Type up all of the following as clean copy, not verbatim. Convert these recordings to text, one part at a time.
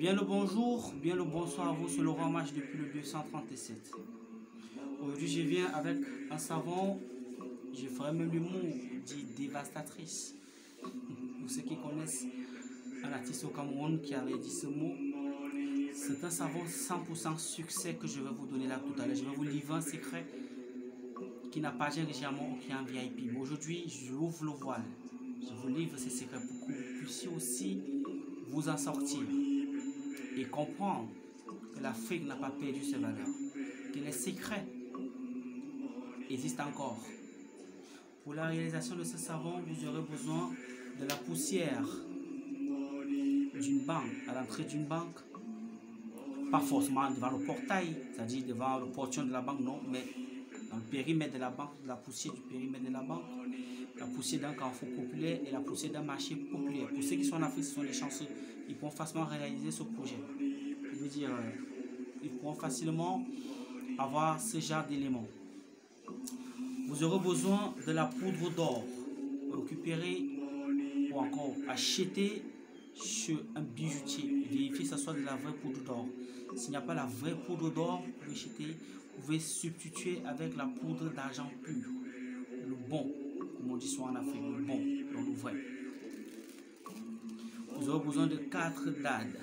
Bien le bonjour, bien le bonsoir à vous, c'est Laurent Match depuis le 237. Aujourd'hui je viens avec un savon, je ferai même le mot dit dévastatrice. Pour ceux qui connaissent un artiste au Cameroun qui avait dit ce mot, c'est un savon 100% succès que je vais vous donner là tout à l'heure. Je vais vous livrer un secret qui n'appartient légèrement au client VIP. Aujourd'hui, je ouvre le voile. Je vous livre ces secrets pour que vous puissiez aussi vous en sortir et comprendre que l'Afrique n'a pas perdu ses valeurs, que les secrets existent encore. Pour la réalisation de ce savon, vous aurez besoin de la poussière d'une banque, à l'entrée d'une banque, pas forcément devant le portail, c'est-à-dire devant le portion de la banque, non, mais dans le périmètre de la banque, la poussière du périmètre de la banque, la poussière d'un carrefour populaire et la poussière d'un marché populaire. Pour ceux qui sont en Afrique, ce sont des chanceux, ils pourront facilement réaliser ce projet. Je veux dire, ils pourront facilement avoir ce genre d'éléments. Vous aurez besoin de la poudre d'or, récupérer ou encore acheter chez un bijoutier. Vérifiez que ce soit de la vraie poudre d'or. S'il n'y a pas la vraie poudre d'or, vous pouvez acheter, vous pouvez substituer avec la poudre d'argent pur. Le bon, comme on dit soit en Afrique, le bon, donc le vrai. Vous aurez besoin de 4 dades.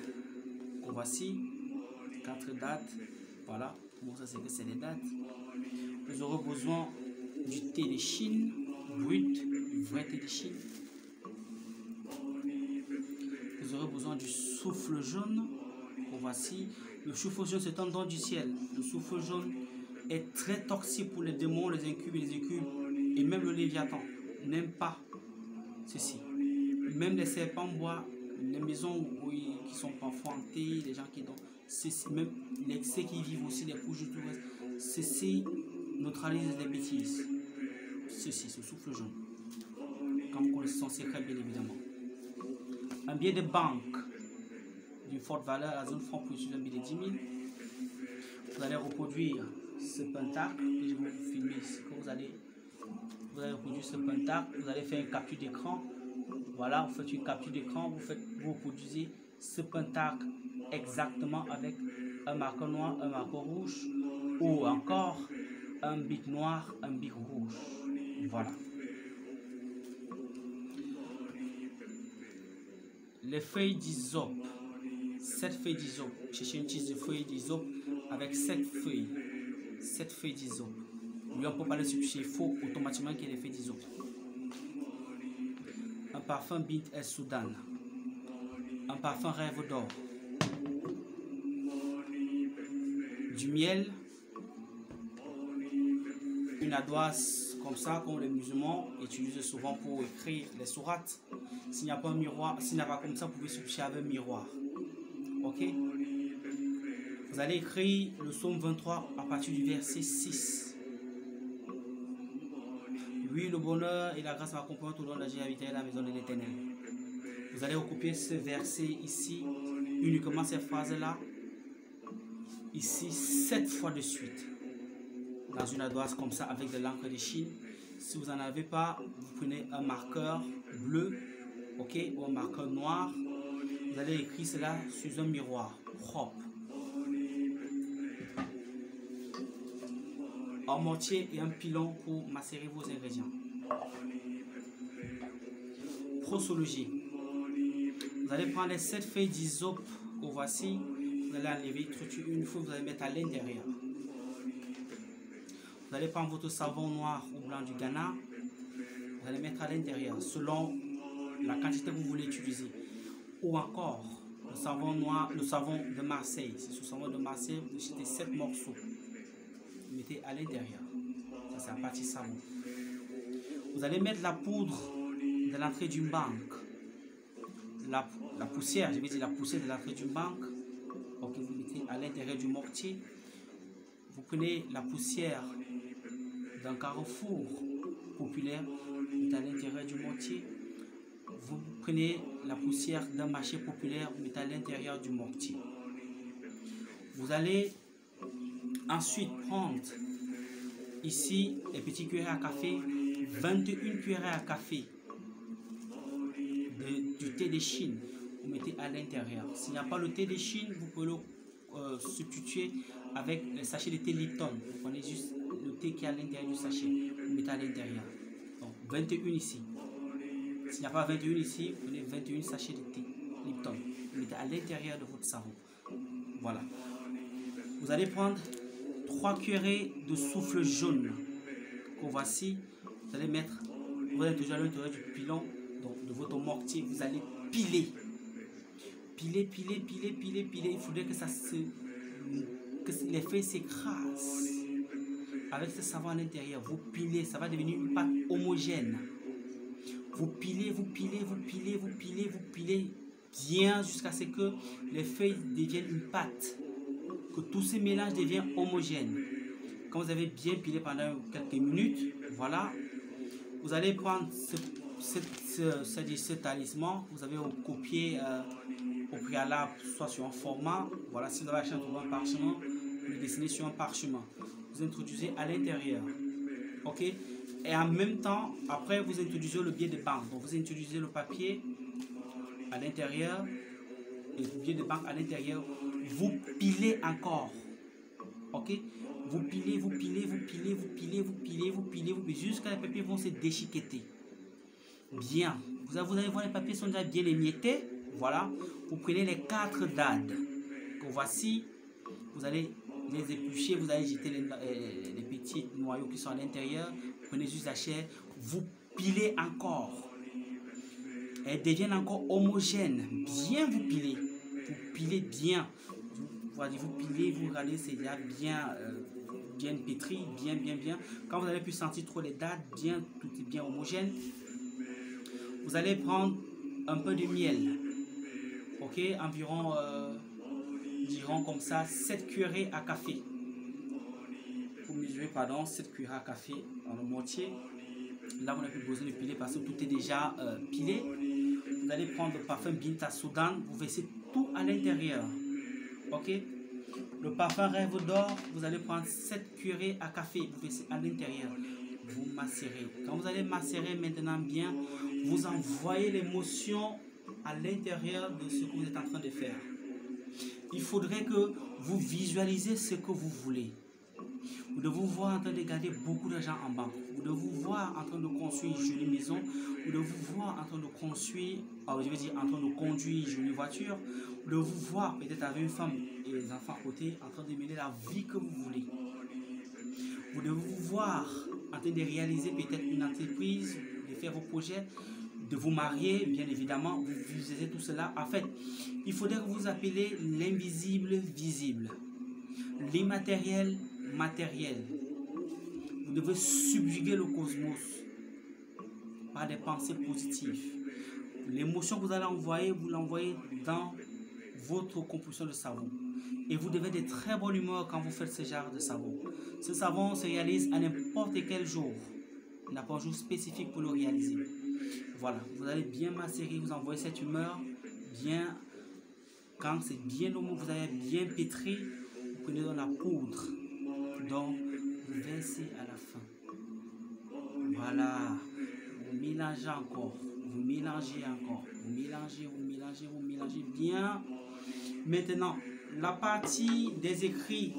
Voici 4 dates. Voilà, pour ça c'est que c'est les dates. Vous aurez besoin du thé de Chine, brut, du vrai thé de Chine. Vous aurez besoin du souffle jaune. Voici, le souffle jaune c'est un don du ciel. Le souffle jaune est très toxique pour les démons, les incubes et les incubes. Et même le léviathan n'aime pas ceci. Même les serpents bois, les maisons qui sont parfois hantées, les gens qui donnent, même l'excès qui vivent aussi, les couches de tout reste, ceci neutralise les bêtises. Ceci, ce souffle jaune. Comme vous connaissez son secret, bien évidemment. Un billet de banque d'une forte valeur à zone franc pour utiliser un billet de 10 000. Vous allez reproduire ce pentacle, et je vais vous filmer ici que vous allez reproduire ce pentacle, vous allez faire une capture d'écran. Voilà, vous faites une capture d'écran, vous reproduisez ce pentacle exactement avec un marqueur noir, un marqueur rouge, ou encore un bic noir, un bic rouge. Voilà. Les feuilles d'hysope, 7 feuilles d'hysope. Cherchez une tige de feuilles d'hysope avec 7 feuilles. 7 feuilles d'hysope. Lui, on peut pas le substituer, il faut automatiquement qu'il y ait les feuilles d'hysope. Un parfum Bint El Soudan. Un parfum Rêve d'or. Du miel. Une ardoise comme ça, comme les musulmans utilisent souvent pour écrire les sourates. S'il n'y a pas un miroir, s'il n'y a pas comme ça, vous pouvez substituer avec un miroir. Ok? Vous allez écrire le psaume 23 à partir du verset 6. Oui, le bonheur et la grâce m'accompagnent tout le long de la vie habiter à la maison de l'Éternel. Vous allez recopier ce verset ici, uniquement ces phrases-là, ici 7 fois de suite. Dans une ardoise comme ça avec de l'encre de Chine. Si vous n'en avez pas, vous prenez un marqueur bleu, ok, ou un marqueur noir. Vous allez écrire cela sur un miroir propre. Un mortier et un pilon pour macérer vos ingrédients. Prosologie. Vous allez prendre les 7 feuilles d'hysope que voici. Vous allez enlever une fois, vous allez mettre à l'intérieur. Vous allez prendre votre savon noir ou blanc du Ghana. Vous allez mettre à l'intérieur selon la quantité que vous voulez utiliser. Ou encore le savon noir, le savon de Marseille. C'est ce savon de Marseille, vous achetez 7 morceaux. Vous mettez à l'intérieur. Ça, c'est la partie savon. Vous allez mettre la poudre de l'entrée d'une banque. La poussière, je vais dire la poussière de l'entrée d'une banque. Donc vous mettez à l'intérieur du mortier. Vous prenez la poussière d'un carrefour populaire, vous mettez à l'intérieur du mortier. Vous prenez la poussière d'un marché populaire, vous mettez à l'intérieur du mortier. Vous allez ensuite prendre ici les petits cuillerées à café, 21 cuillerées à café du thé de Chine. Vous vous mettez à l'intérieur. S'il n'y a pas le thé de Chine, vous pouvez le substituer avec le sachet de thé Lipton. Vous prenez juste le thé qui est à l'intérieur du sachet, vous mettez à l'intérieur. Donc 21 ici. S'il n'y a pas 21 ici, vous prenez 21 sachets de thé Lipton. Vous mettez à l'intérieur de votre savon. Voilà. Vous allez prendre 3 cuillerées de souffle jaune. Que voici. Vous allez mettre, vous allez toujours à l'intérieur du pilon, donc de votre mortier. Vous allez piler. Piler, piler, piler, piler, piler. Il faudrait que les feuilles s'écrasent. Avec ce savon à l'intérieur, vous pilez, ça va devenir une pâte homogène. Vous pilez, vous pilez, vous pilez, vous pilez, vous pilez bien jusqu'à ce que les feuilles deviennent une pâte. Que tous ces mélanges deviennent homogènes. Quand vous avez bien pilé pendant quelques minutes, voilà, vous allez prendre ce talisman, vous avez copié au préalable, soit sur un format, voilà, si vous avez acheté un parchemin, vous le dessinez sur un parchemin. Vous introduisez à l'intérieur, ok, et en même temps, après vous introduisez le billet de banque, donc vous introduisez le papier à l'intérieur et le billet de banque à l'intérieur, vous pilez encore, ok, vous pilez, vous pilez, vous pilez, vous pilez, vous pilez, vous pilez, vous pilez, jusqu'à les papiers vont se déchiqueter. Bien, vous allez voir les papiers sont déjà bien émiettés, voilà, vous prenez les 4 dades, que voici, vous allez les éplucher, vous allez jeter les petits noyaux qui sont à l'intérieur, prenez juste la chair, vous pilez encore, elles deviennent encore homogènes, bien vous pilez bien, vous pilez, vous regardez, c'est déjà bien, bien pétri, bien, quand vous avez pu sentir trop les dates, bien, tout est bien homogène, vous allez prendre un peu de miel, ok, environ, dirons comme ça, 7 cuillerées à café. Vous mesurez, pardon, 7 cuillerées à café dans le mortier. Là, vous n'avez plus besoin de piler parce que tout est déjà pilé. Vous allez prendre le parfum Binta Soudan, vous versez tout à l'intérieur, ok. Le parfum Rêve d'Or, vous allez prendre 7 cuillerées à café, vous versez à l'intérieur. Vous macérez. Quand vous allez macérer maintenant bien, vous envoyez l'émotion à l'intérieur de ce que vous êtes en train de faire. Il faudrait que vous visualisez ce que vous voulez. Vous devez vous voir en train de garder beaucoup d'argent en banque. Vous devez vous voir en train de construire une jolie maison. Vous devez vous voir en train de construire, je veux dire, en train de conduire une jolie voiture. Vous devez vous voir peut-être avec une femme et les enfants à côté en train de mener la vie que vous voulez. Vous devez vous voir en train de réaliser peut-être une entreprise, de faire vos projets, de vous marier, bien évidemment. Vous visualisez tout cela. En fait, il faudrait que vous appelez l'invisible visible, l'immatériel matériel. Vous devez subjuguer le cosmos par des pensées positives. L'émotion que vous allez envoyer, vous l'envoyez dans votre compulsion de savon. Et vous devez de très bonne humeur quand vous faites ce genre de savon. Ce savon se réalise à n'importe quel jour. Il n'y a pas un jour spécifique pour le réaliser. Voilà, vous allez bien macérer, vous envoyez cette humeur bien. Quand c'est bien au moment, vous avez bien pétri, vous prenez dans la poudre. Donc, vous versez à la fin. Voilà, vous mélangez encore, vous mélangez encore, vous mélangez, vous mélangez, vous mélangez bien. Maintenant, la partie des écrits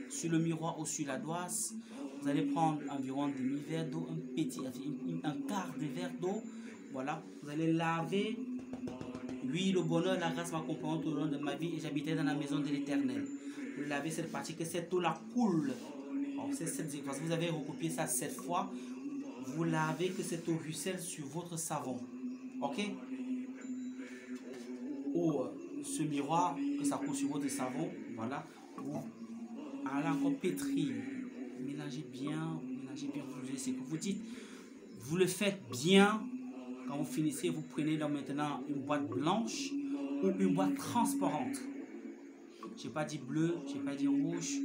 sur le miroir ou sur la doise, vous allez prendre environ un demi-verre d'eau, un quart de verre d'eau. Voilà, vous allez laver. Oui, le bonheur, la grâce m'accompagnent tout au long de ma vie et j'habitais dans la maison de l'Éternel. Vous lavez cette partie, que cette eau-là coule. Parce que vous avez recopié ça 7 fois. Vous lavez, que cette eau ruisselle sur votre savon. Ok? Ou ce miroir, que ça coule sur votre savon. Voilà. Vous allez encore pétrir. Mélangez bien, vous voyez ce que vous dites. Vous le faites bien. Quand vous finissez, vous prenez donc maintenant une boîte blanche ou une boîte transparente. Je n'ai pas dit bleu, je n'ai pas dit rouge.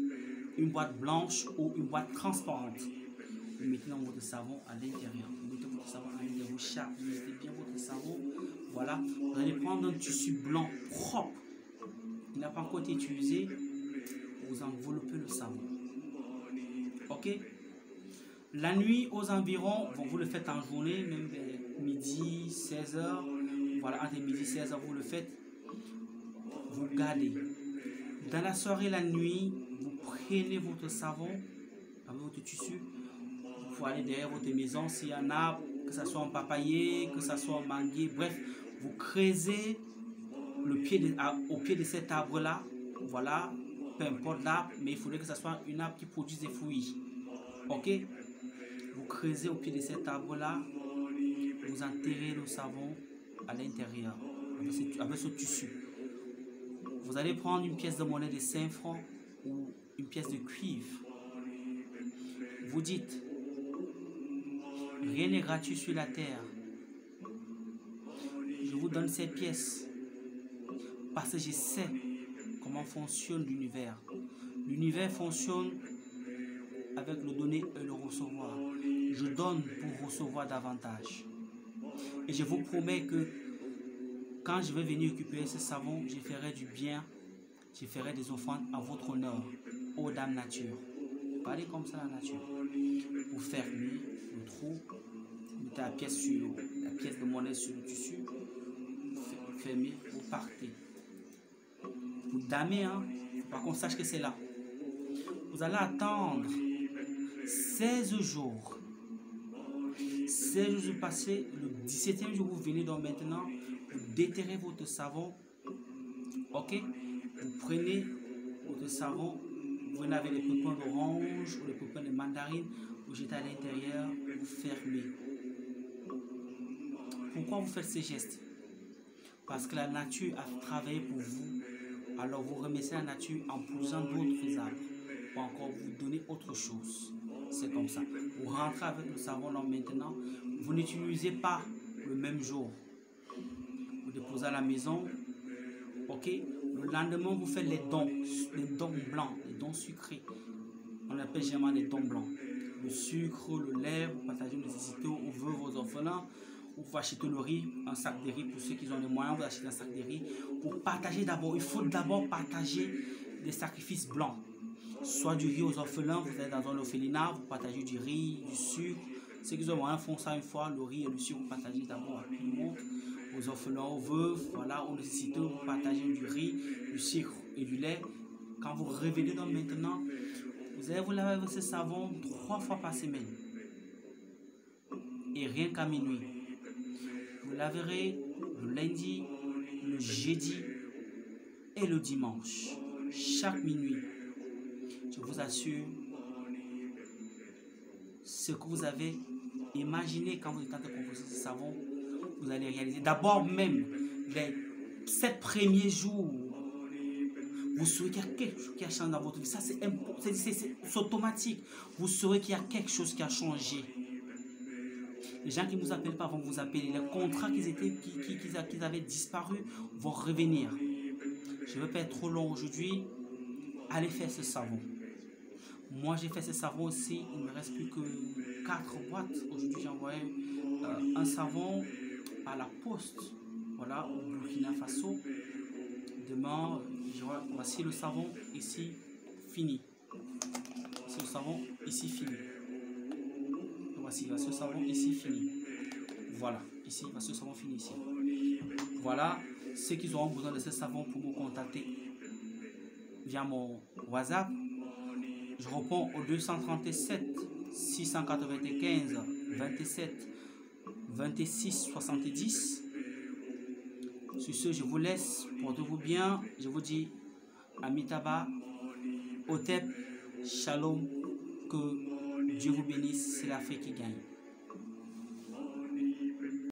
Une boîte blanche ou une boîte transparente. Vous mettez dans votre savon à l'intérieur. Vous mettez votre savon à l'intérieur. Vous mettez bien votre savon. Voilà. Vous allez prendre un tissu blanc propre qui n'a pas encore été utilisé. Vous enveloppez le savon. Ok? La nuit aux environs, vous le faites en journée, même vers midi, 16h. Voilà, entre midi et 16, vous le faites. Vous gardez. Dans la soirée, la nuit, vous prenez votre savon avec votre tissu. Vous pouvez aller derrière votre maison s'il y en a, que ce soit en papayer, que ce soit en manguier. Bref, vous creusez au pied de cet arbre-là. Voilà, peu importe l'arbre, mais il faudrait que ce soit une arbre qui produise des fruits. Ok? Vous creusez au pied de cet arbre-là. Vous enterrez le savon à l'intérieur avec ce tissu. Vous allez prendre une pièce de monnaie de 5 francs ou une pièce de cuivre. Vous dites, rien n'est gratuit sur la terre. Je vous donne ces pièces parce que je sais comment fonctionne l'univers. L'univers fonctionne avec le donner et le recevoir. Je donne pour recevoir davantage. Et je vous promets que quand je vais venir récupérer ce savon, je ferai du bien, je ferai des offrandes à votre honneur, ô Dame Nature. Parlez comme ça la nature. Vous fermez le trou, vous mettez la pièce de monnaie sur le tissu, vous fermez, vous partez. Vous damez, hein, par contre sache que c'est là. Vous allez attendre 16 jours. 16 jours passés, le 17e jour, vous venez donc maintenant, vous déterrez votre savon. Ok? Vous prenez votre savon, vous venez avec les pépins d'orange ou les pépins de mandarine, vous jetez à l'intérieur, vous fermez. Pourquoi vous faites ces gestes? Parce que la nature a travaillé pour vous. Alors vous remerciez la nature en poussant d'autres arbres ou encore vous donnez autre chose. C'est comme ça. Vous rentrez avec le savon là maintenant. Vous n'utilisez pas le même jour. Vous déposez à la maison. Ok. Le lendemain, vous faites les dons blancs, les dons sucrés. On appelle généralement les dons blancs. Le sucre, le lait, vous partagez aux nécessités, aux veuves, aux orphelins. Vous achetez le riz, un sac de riz pour ceux qui ont les moyens, vous achetez un sac de riz. Vous partagez d'abord, il faut d'abord partager des sacrifices blancs. Soit du riz aux orphelins, vous êtes dans un orphelinat, vous partagez du riz, du sucre. Ceux qui ont les moyens font ça une fois, le riz et le sucre, vous partagez d'abord à tout le monde. Aux orphelins, aux veuves, voilà, aux nécessiteux, vous partagez du riz, du sucre et du lait. Quand vous revenez donc maintenant, vous allez vous laver avec ce savon 3 fois par semaine. Et rien qu'à minuit. Vous laverez le lundi, le jeudi et le dimanche. Chaque minuit. Je vous assure, ce que vous avez imaginé quand vous êtes en train de composer ce savon, vous allez réaliser. D'abord même, les 7 premiers jours, vous saurez qu'il y a quelque chose qui a changé dans votre vie. Ça, c'est automatique. Vous saurez qu'il y a quelque chose qui a changé. Les gens qui ne vous appellent pas vont vous appeler. Les contrats qu'ils avaient disparu vont revenir. Je ne veux pas être trop long aujourd'hui. Allez faire ce savon. Moi, j'ai fait ce savon aussi. Il ne me reste plus que 4 boîtes. Aujourd'hui, j'ai envoyé un savon à la poste. Voilà, au Burkina Faso. Demain, voici le savon ici fini. Voici le savon ici fini. Voici le savon ici fini. Voilà, ici, voici le savon fini ici. Voilà, ceux qui auront besoin de ce savon pour me contacter via mon WhatsApp. Je réponds au 237 695 27 26 70. Sur ce, je vous laisse. Portez-vous bien. Je vous dis Amitaba, Otep, Shalom, que Dieu vous bénisse. C'est l'Afrique qui gagne.